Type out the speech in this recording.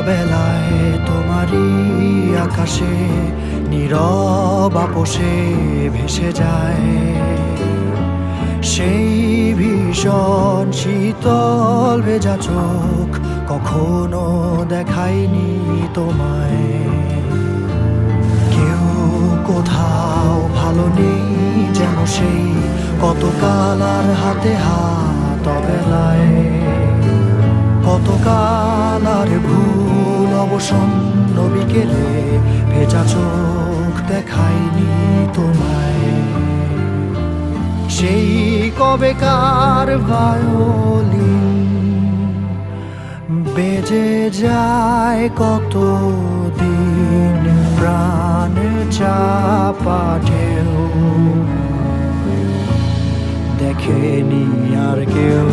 বেলায় তোমারই আকাশে নীরব আপোষে ভেসে যায় সেই ভীষণ শীতল ভেজা চোখ কখনো দেখায়নি তোমায়। কেউ কোথাও ভালো নেই যেন সেই কতকাল আর হাতে হাত অবেলায়, কতকাল আর ভুল অবসন্ন বিকেলে ভেজা চোখ দেখায়নি তোমায়। সেই কবেকার ভায়োলিন বেজে যায় কত দিন প্রাণ চাপা ঢেউ দেখেনি আর কেউ।